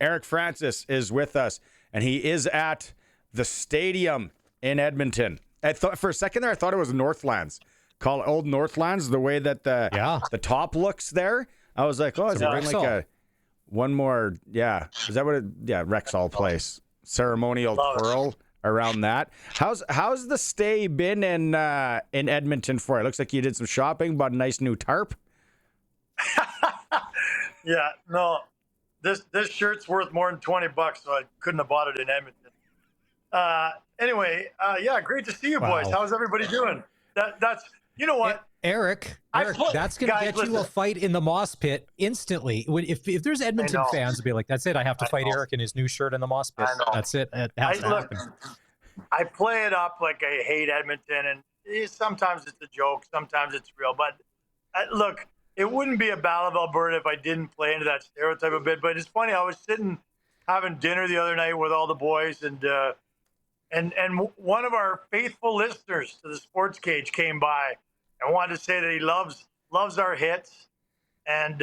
Eric Francis is with us, and he is at the stadium in Edmonton. I thought for a second there, I thought it was Northlands. Call it Old Northlands, the way that the top looks there. I was like, oh, is it like one more? Yeah, is that what it? Yeah, Rexall Place ceremonial twirl around that. How's the stay been in Edmonton for you? It looks like you did some shopping, bought a nice new tarp. Yeah, no, this shirt's worth more than $20, so I couldn't have bought it in Edmonton. Anyway, yeah, great to see you boys. How's everybody doing? That's you know what, Eric, that's going to get you a fight in the moss pit instantly. If there's Edmonton fans, will be like, that's it. I have to fight Eric in his new shirt in the moss pit. That's it. It has to happen. I play it up like I hate Edmonton, and sometimes it's a joke, sometimes it's real. But look, it wouldn't be a Battle of Alberta if I didn't play into that stereotype a bit. But it's funny, I was sitting having dinner the other night with all the boys, and one of our faithful listeners to the Sports Cage came by and wanted to say that he loves our hits, and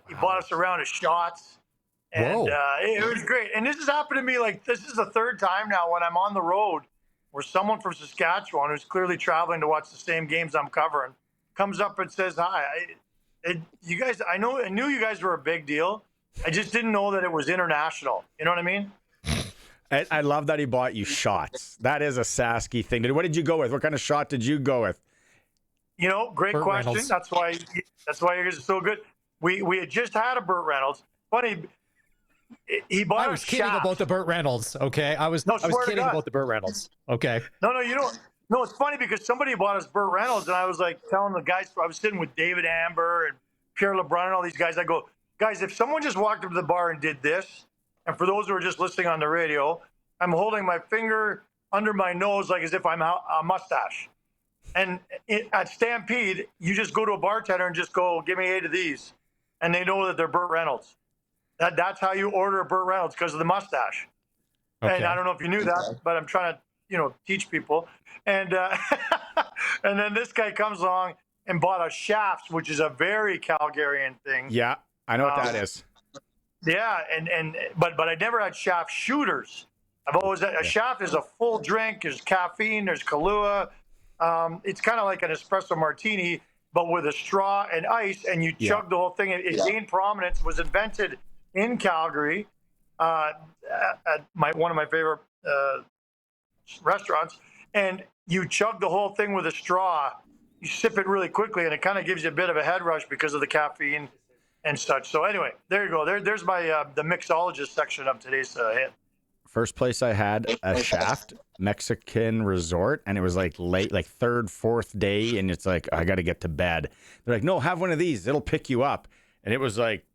he bought us a round of shots, and it was great. And this has happened to me, like, this is the third time now when I'm on the road where someone from Saskatchewan who's clearly traveling to watch the same games I'm covering comes up and says hi. You guys, I knew you guys were a big deal. I just didn't know that it was international. You know what I mean? I love that he bought you shots. That is a Sasky thing. What did you go with? What kind of shot did you go with? You know, great Burt question. Reynolds. That's why you guys are so good. We had just had a Burt Reynolds. Funny, he bought. I was kidding about the Burt Reynolds. Okay, I was kidding about the Burt Reynolds. Okay. No, you don't. No, it's funny because somebody bought us Burt Reynolds, and I was like telling the guys. I was sitting with David Amber and Pierre LeBrun and all these guys. I go, guys, if someone just walked up to the bar and did this, and for those who are just listening on the radio, I'm holding my finger under my nose like as if I'm a mustache. And at Stampede, you just go to a bartender and just go, give me 8 of these. And they know that they're Burt Reynolds. That's how you order a Burt Reynolds, because of the mustache. Okay. And I don't know if you knew that, but I'm trying to, teach people. And and then this guy comes along and bought a Shafts, which is a very Calgarian thing. Yeah, I know what that is. Yeah, but I never had Shaft shooters. I've always had a Shaft is a full drink. There's caffeine. There's Kahlua. It's kind of like an espresso martini, but with a straw and ice, and you chug the whole thing. It gained prominence. Was invented in Calgary at one of my favorite restaurants, and you chug the whole thing with a straw. You sip it really quickly, and it kind of gives you a bit of a head rush because of the caffeine and such. So anyway, there you go. There's my the mixologist section of today's hit. First place I had a Shaft Mexican resort, and it was like late, like third, fourth day, and it's like, I got to get to bed. They're like, no, have one of these. It'll pick you up. And it was like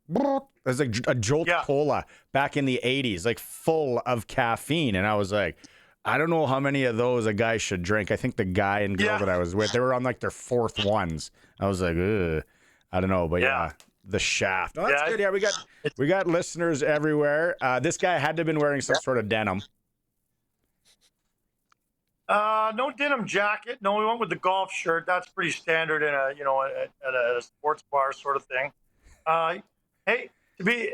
a Jolt Cola back in the 80s, like full of caffeine. And I was like, I don't know how many of those a guy should drink. I think the guy and girl that I was with, they were on like their fourth ones. I was like, ugh, I don't know, but yeah. The Shaft. Oh, that's good. Yeah, we got listeners everywhere. This guy had to have been wearing some sort of denim. No denim jacket. No, we went with the golf shirt. That's pretty standard in at a sports bar sort of thing. Hey, to be,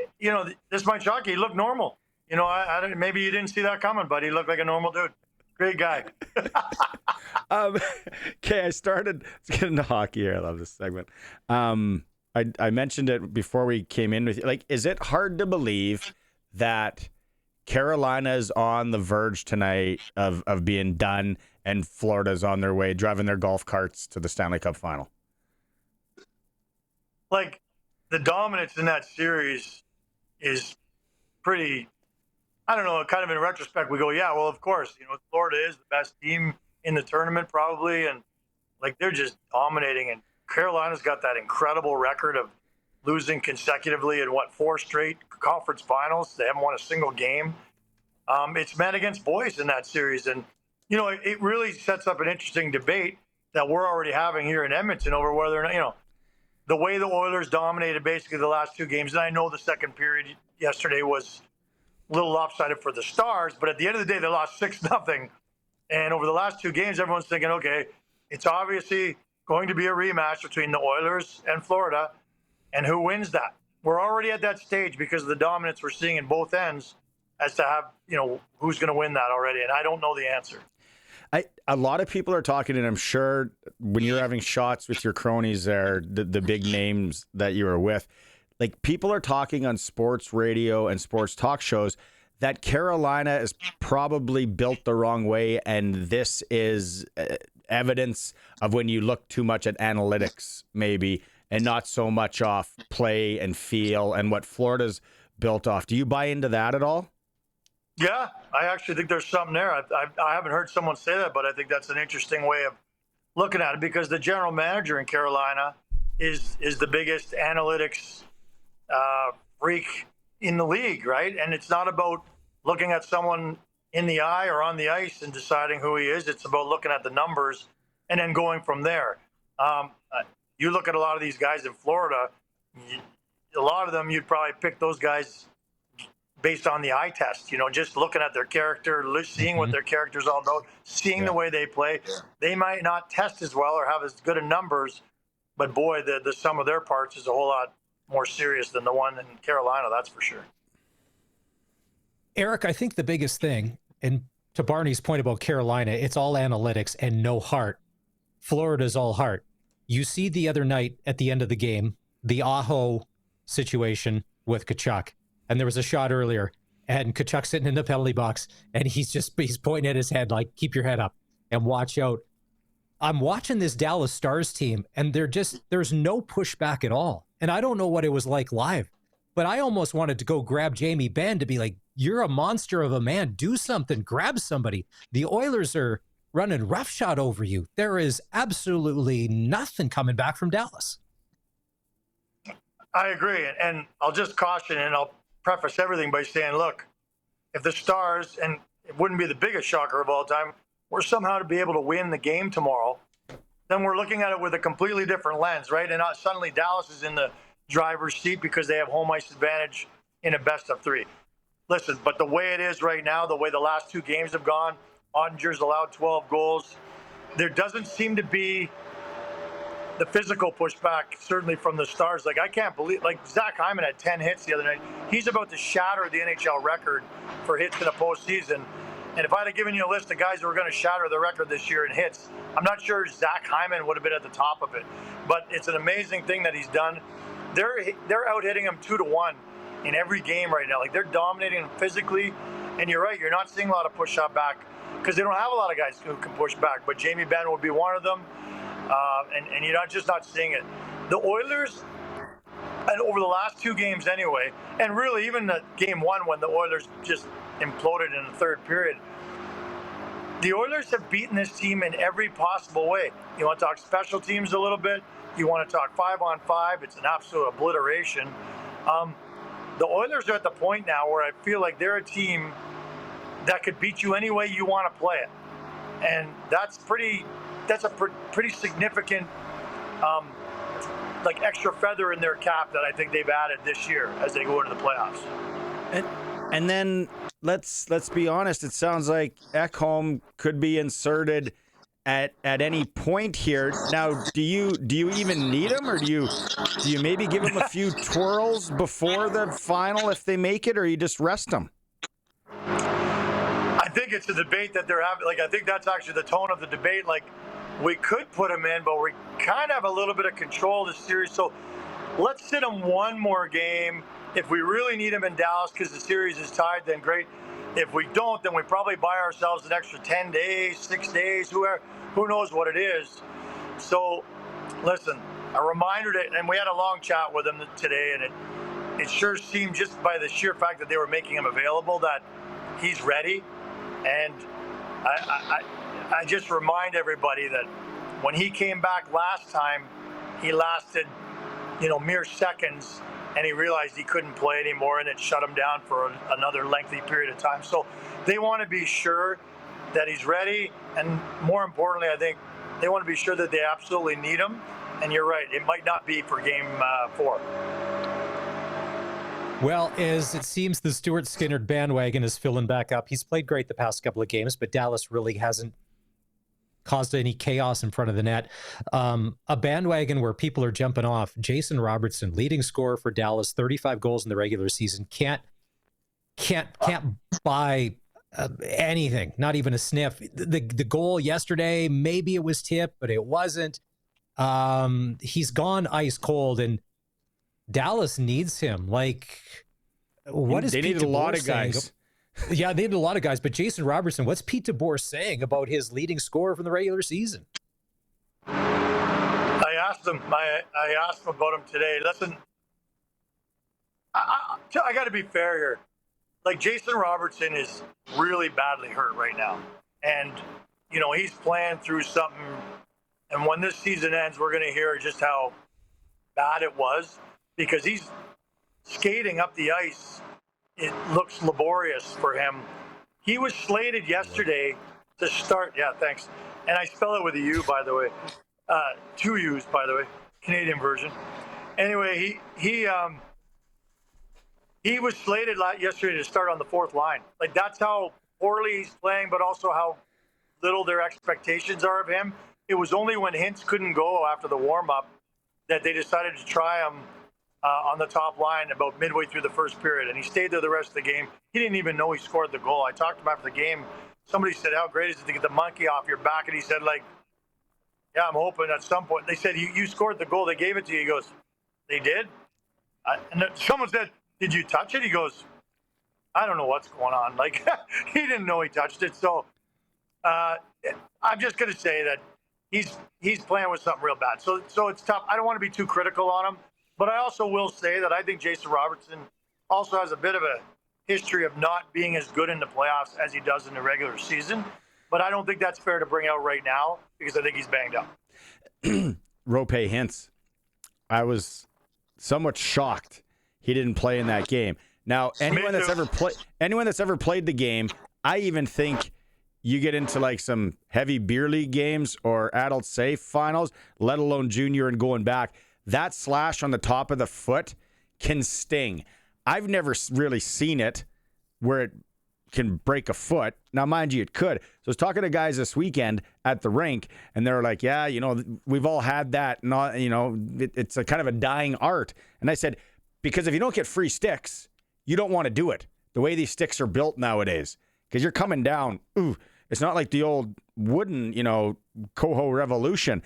this might shock you. He looked normal. I don't. Maybe you didn't see that coming, but he looked like a normal dude. Great guy. Okay, let's get into hockey here. I love this segment. I mentioned it before we came in with you. Like, is it hard to believe that Carolina is on the verge tonight of being done, and Florida's on their way, driving their golf carts to the Stanley Cup final? Like, the dominance in that series is pretty, I don't know, kind of in retrospect, we go, yeah, well, of course, Florida is the best team in the tournament probably, and like, they're just dominating, and Carolina's got that incredible record of losing consecutively in 4 straight conference finals. They haven't won a single game. It's men against boys in that series. And, it really sets up an interesting debate that we're already having here in Edmonton over whether or not, the way the Oilers dominated basically the last 2 games. And I know the second period yesterday was a little lopsided for the Stars, but at the end of the day, they lost 6-0. And over the last 2 games, everyone's thinking, okay, it's obviously going to be a rematch between the Oilers and Florida, and who wins that? we're already at that stage because of the dominance we're seeing in both ends as to have, who's going to win that already. And I don't know the answer. A lot of people are talking, and I'm sure when you're having shots with your cronies there, the big names that you were with, like people are talking on sports radio and sports talk shows that Carolina is probably built the wrong way. And this is evidence of when you look too much at analytics, maybe, and not so much off play and feel and what Florida's built off. Do you buy into that at all? Yeah, I actually think there's something there. I haven't heard someone say that, but I think that's an interesting way of looking at it, because the general manager in Carolina is the biggest analytics freak in the league, right? And it's not about looking at someone in the eye or on the ice and deciding who he is. It's about looking at the numbers and then going from there. You look at a lot of these guys in Florida, a lot of them, you'd probably pick those guys based on the eye test, just looking at their character, seeing what their character's all about, seeing the way they play. They might not test as well or have as good of numbers, but boy, the sum of their parts is a whole lot more serious than the one in Carolina, that's for sure. Eric, I think the biggest thing, and to Barney's point about Carolina, it's all analytics and no heart. Florida's all heart. You see the other night at the end of the game, the Aho situation with Tkachuk. And there was a shot earlier, and Tkachuk sitting in the penalty box, and he's pointing at his head like, keep your head up and watch out. I'm watching this Dallas Stars team, and there's no pushback at all. And I don't know what it was like live, but I almost wanted to go grab Jamie Benn to be like, you're a monster of a man. Do something. Grab somebody. The Oilers are running roughshod over you. There is absolutely nothing coming back from Dallas. I agree. And I'll just caution, and I'll preface everything by saying, look, if the Stars, and it wouldn't be the biggest shocker of all time, were somehow to be able to win the game tomorrow, then we're looking at it with a completely different lens, right? And not suddenly Dallas is in the driver's seat because they have home ice advantage in a best of three. Listen, but the way it is right now, the way the last two games have gone, Ottinger's allowed 12 goals. There doesn't seem to be the physical pushback, certainly from the Stars. Like, I can't believe, like, Zach Hyman had 10 hits the other night. He's about to shatter the NHL record for hits in a postseason. And if I'd have given you a list of guys who were going to shatter the record this year in hits, I'm not sure Zach Hyman would have been at the top of it. But it's an amazing thing that he's done. They're out hitting him 2-1 in every game right now. Like, they're dominating him physically. And you're right, you're not seeing a lot of push-up back because they don't have a lot of guys who can push back. But Jamie Benn would be one of them. And you're not seeing it. The Oilers, and over the last two games anyway, and really even the game one when the Oilers just imploded in the third period, the Oilers have beaten this team in every possible way. You want to talk special teams a little bit? You want to talk 5-on-5? It's an absolute obliteration. The Oilers are at the point now where I feel like they're a team that could beat you any way you want to play it. And that's a pretty significant like extra feather in their cap that I think they've added this year as they go into the playoffs. And then let's be honest, it sounds like Ekholm could be inserted at any point here. Now, do you even need him, or do you maybe give him a few twirls before the final if they make it, or you just rest him? I think it's a debate that they're having. Like, I think that's actually the tone of the debate. Like, we could put him in, but we kind of have a little bit of control of the series. So let's sit him one more game. If we really need him in Dallas because the series is tied, then great. If we don't, then we probably buy ourselves an extra 10 days, 6 days, who knows what it is. So listen, a reminder and we had a long chat with him today, and it sure seemed, just by the sheer fact that they were making him available, that he's ready. And I just remind everybody that when he came back last time, he lasted, mere seconds, and he realized he couldn't play anymore, and it shut him down for another lengthy period of time. So they want to be sure that he's ready, and more importantly, I think they want to be sure that they absolutely need him. And you're right, it might not be for game 4. Well, as it seems the Stuart Skinner bandwagon is filling back up. He's played great the past couple of games, but Dallas really hasn't caused any chaos in front of the net. A bandwagon where people are jumping off. Jason Robertson, leading scorer for Dallas, 35 goals in the regular season. Can't buy anything, not even a sniff. The goal yesterday, maybe it was tipped, but it wasn't. He's gone ice cold, and Dallas needs him. Like, what is they Pete needed a lot DeBoer of guys. saying? Yeah, they needed a lot of guys, but Jason Robertson, what's Pete DeBoer saying about his leading scorer from the regular season? I asked him about him today. Listen, I got to be fair here. Like, Jason Robertson is really badly hurt right now. And, you know, he's playing through something. And when this season ends, we're going to hear just how bad it was, because he's skating up the ice. It looks laborious for him. He was slated yesterday to start. Yeah, thanks. And I spell it with a U, by the way. 2 U's, by the way. Canadian version. Anyway, he was slated yesterday to start on the fourth line. Like, that's how poorly he's playing, but also how little their expectations are of him. It was only when Hintz couldn't go after the warm-up that they decided to try him on the top line about midway through the first period, and he stayed there the rest of the game. He didn't even know he scored the goal. I talked to him after the game. Somebody said, how great is it to get the monkey off your back? And he said, like, yeah, I'm hoping at some point. They said, you scored the goal. They gave it to you. He goes, they did? And someone said, did you touch it? He goes, I don't know what's going on. Like, he didn't know he touched it. So I'm just going to say that he's playing with something real bad. So it's tough. I don't want to be too critical on him. But I also will say that I think Jason Robertson also has a bit of a history of not being as good in the playoffs as he does in the regular season. But I don't think that's fair to bring out right now, because I think he's banged up. Rope Hintz. I was somewhat shocked he didn't play in that game. Now, anyone that's ever played the game, I even think you get into like some heavy beer league games or adult safe finals, let alone junior and going back. That slash on the top of the foot can sting. I've never really seen it where it can break a foot. Now, mind you, it could. So I was talking to guys this weekend at the rink, and they were like, yeah, you know, we've all had that. Not, you know, it's a kind of a dying art. And I said, because if you don't get free sticks, you don't want to do it. The way these sticks are built nowadays, because you're coming down. Ooh, it's not like the old wooden, you know, Coho Revolution.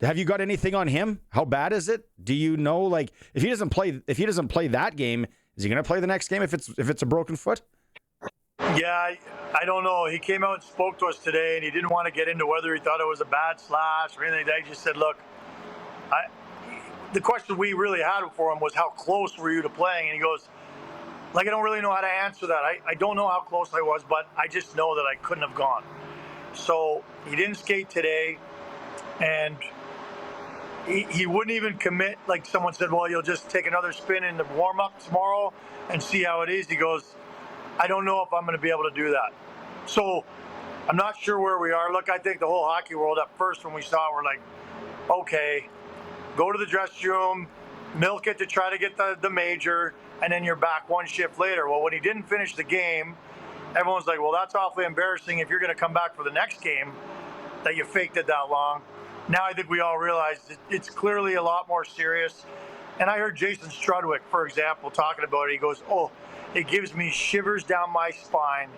Have you got anything on him? How bad is it? Do you know, like, if he doesn't play that game, is he going to play the next game if it's a broken foot? Yeah, I don't know. He came out and spoke to us today, and he didn't want to get into whether he thought it was a bad slash or anything. He just said, look, the question we really had for him was, how close were you to playing? And he goes, like, I don't really know how to answer that. I don't know how close I was, but I just know that I couldn't have gone. So he didn't skate today. And he wouldn't even commit. Like, someone said, well, you'll just take another spin in the warm-up tomorrow and see how it is. He goes, I don't know if I'm going to be able to do that. So I'm not sure where we are. Look, I think the whole hockey world at first when we saw it, we're like, okay, go to the dressing room, milk it to try to get the major, and then you're back one shift later. Well, when he didn't finish the game, everyone's like, well, that's awfully embarrassing if you're going to come back for the next game that you faked it that long. Now I think we all realize it's clearly a lot more serious. And I heard Jason Strudwick, for example, talking about it. He goes, oh, it gives me shivers down my spine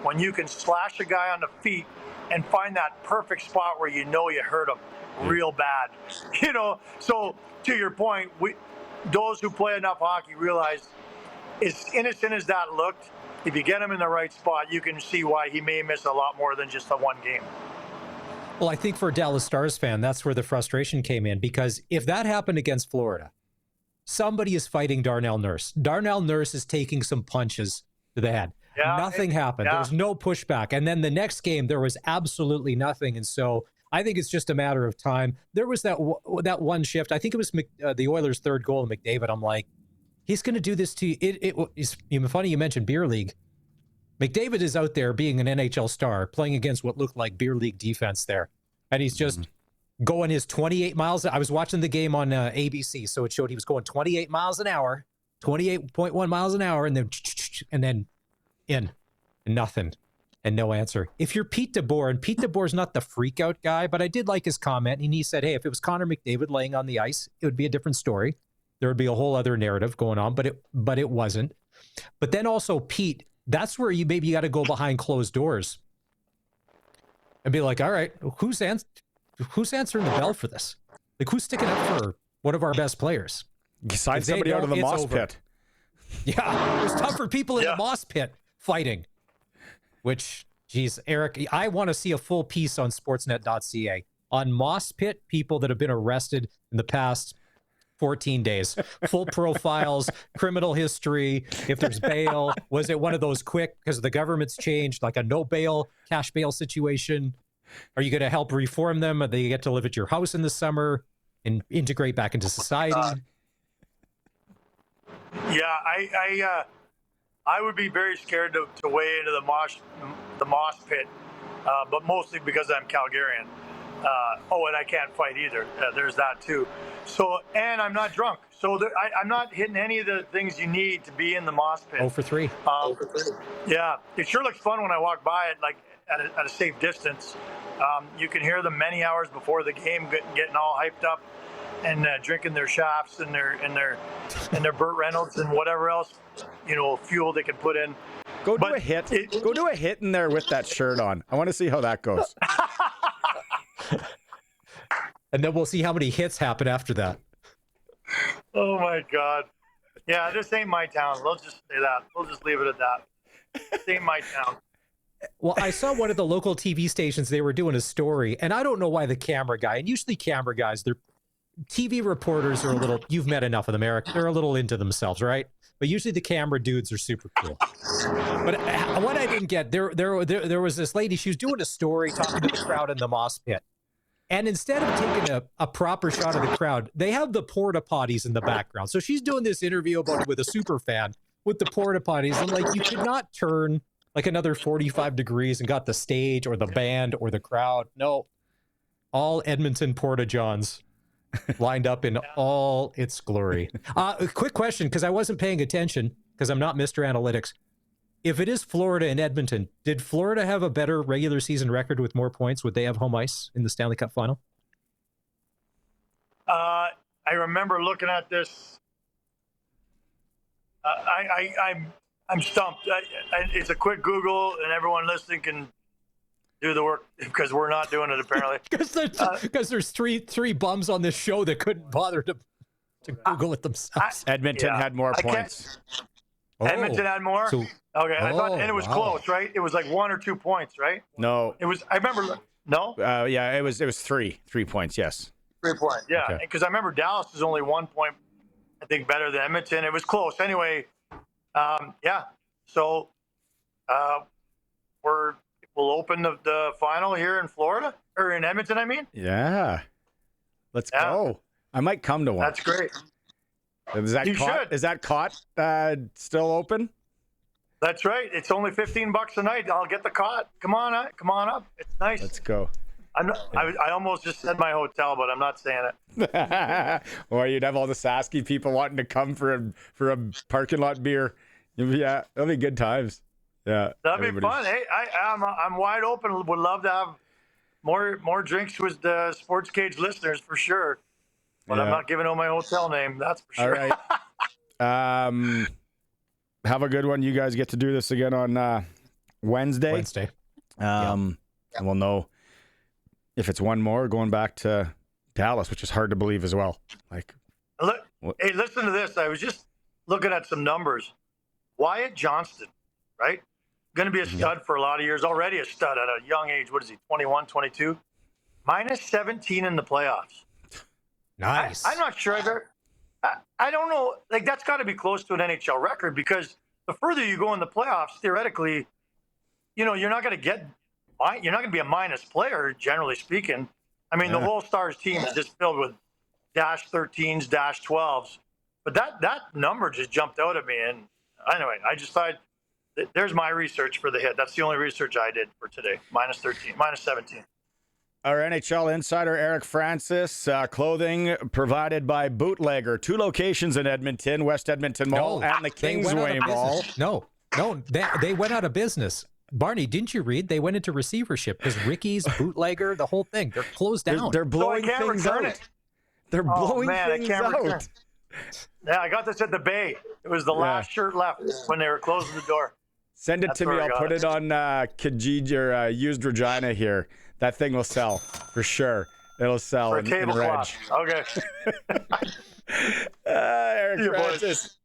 when you can slash a guy on the feet and find that perfect spot where you know you hurt him real bad. You know, so to your point, those who play enough hockey realize, as innocent as that looked, if you get him in the right spot, you can see why he may miss a lot more than just the one game. Well, I think for a Dallas Stars fan, that's where the frustration came in, because if that happened against Florida, somebody is fighting Darnell Nurse. Darnell Nurse is taking some punches to the head. Yeah, nothing happened. There was no pushback. And then the next game, there was absolutely nothing. And so I think it's just a matter of time. There was that one shift. I think it was the Oilers' third goal, McDavid. I'm like, he's going to do this to you. It's funny you mentioned beer league. McDavid is out there being an NHL star, playing against what looked like beer league defense there. And he's just going his 28 miles. I was watching the game on ABC, so it showed he was going 28 miles an hour, 28.1 miles an hour, and then in, and nothing. And no answer. If you're Pete DeBoer, and Pete DeBoer's not the freak out guy, but I did like his comment. And he said, hey, if it was Connor McDavid laying on the ice, it would be a different story. There would be a whole other narrative going on, but it wasn't. But then also, Pete, that's where you got to go behind closed doors and be like, all right, who's answering the bell for this? Like, who's sticking up for one of our best players? Sign somebody out of the moss pit. Yeah, it was tough for people in the moss pit fighting. Which, geez, Eric, I want to see a full piece on sportsnet.ca on moss pit people that have been arrested in the past 14 days. Full profiles, criminal history, if there's bail. Was it one of those quick, because the government's changed, like a no bail, cash bail situation? Are you going to help reform them? Or they get to live at your house in the summer and integrate back into society? Yeah, I would be very scared to weigh into the moss pit, but mostly because I'm Calgarian. And I can't fight either. There's that too. So, and I'm not drunk. So I'm not hitting any of the things you need to be in the moss pit. 0 for 3. Yeah, it sure looks fun when I walk by it, like at a safe distance. You can hear them many hours before the game, getting all hyped up and drinking their shafts and their Burt Reynolds and whatever else, fuel they can put in. Go do a hit. Go do a hit in there with that shirt on. I want to see how that goes. And then we'll see how many hits happen after that. Oh my God. Yeah, this ain't my town. Let's just say that. We'll just leave it at that. This ain't my town. Well, I saw one of the local TV stations, they were doing a story, and I don't know why the camera guy, and usually camera guys, they're TV reporters are a little, you've met enough of them, Eric, they're a little into themselves, right? But usually the camera dudes are super cool. But what I didn't get, there was this lady, she was doing a story talking to the crowd in the moss pit. And instead of taking a proper shot of the crowd, they have the porta potties in the background. So she's doing this interview about it with a super fan with the porta potties. And like, you could not turn like another 45 degrees and got the stage or the band or the crowd. No, all Edmonton porta johns lined up in all its glory. A quick question, because I wasn't paying attention because I'm not Mr. Analytics. If it is Florida and Edmonton, did Florida have a better regular season record with more points? Would they have home ice in the Stanley Cup final? I remember looking at this. I'm stumped. It's a quick Google, and everyone listening can do the work because we're not doing it apparently. Because there's three bums on this show that couldn't bother to Google it themselves. Edmonton had more points. Edmonton had more? Okay, I thought, and it was close, right? It was like 1 or 2 points, right? No. It was, I remember, no? Yeah, it was 3 points, yes. 3 points, yeah. Okay. Because I remember Dallas was only 1 point, I think, better than Edmonton. It was close. Anyway, yeah. So we'll open the final here in Florida, or in Edmonton, I mean. Yeah. Let's go. I might come to one. That's great. Is that cot still open? That's right. It's only $15 a night. I'll get the cot. Come on up. It's nice. Let's go. I almost just said my hotel, but I'm not saying it. Or you'd have all the Sasky people wanting to come for a parking lot beer. Yeah, that'll be good times. Yeah, that'd be fun. Hey, I'm wide open. Would love to have more drinks with the Sports Cage listeners for sure. But I'm not giving out my hotel name. That's for sure. All right. Have a good one. You guys get to do this again on Wednesday. And we'll know if it's one more going back to Dallas, which is hard to believe as well. Hey, listen to this. I was just looking at some numbers. Wyatt Johnston, right? Going to be a stud for a lot of years. Already a stud at a young age. What is he, 21, 22? Minus 17 in the playoffs. Nice. I'm not sure I don't know. Like, that's got to be close to an NHL record, because the further you go in the playoffs, theoretically, you're not going to be a minus player, generally speaking. I mean, the whole Stars team is just filled with -13s, -12s. But that number just jumped out at me. And anyway, I just thought, there's my research for the hit. That's the only research I did for today. -13, -17. Our NHL insider, Eric Francis, clothing provided by Bootlegger. 2 locations in Edmonton, West Edmonton Mall and the Kingsway Mall. No, they went out of business. Barney, didn't you read? They went into receivership because Ricky's, Bootlegger, the whole thing. They're closed down. They're blowing can't things return out. it. They're Oh, blowing man, I things can't return. out. Yeah, I got this at the Bay. It was the last shirt left when they were closing the door. Send it That's to me. where I I'll got put it. it on Kijiji or Used Regina here. That thing will sell for sure. It'll sell For a in Reg. tablecloth. Okay. Eric See you, boys. Francis.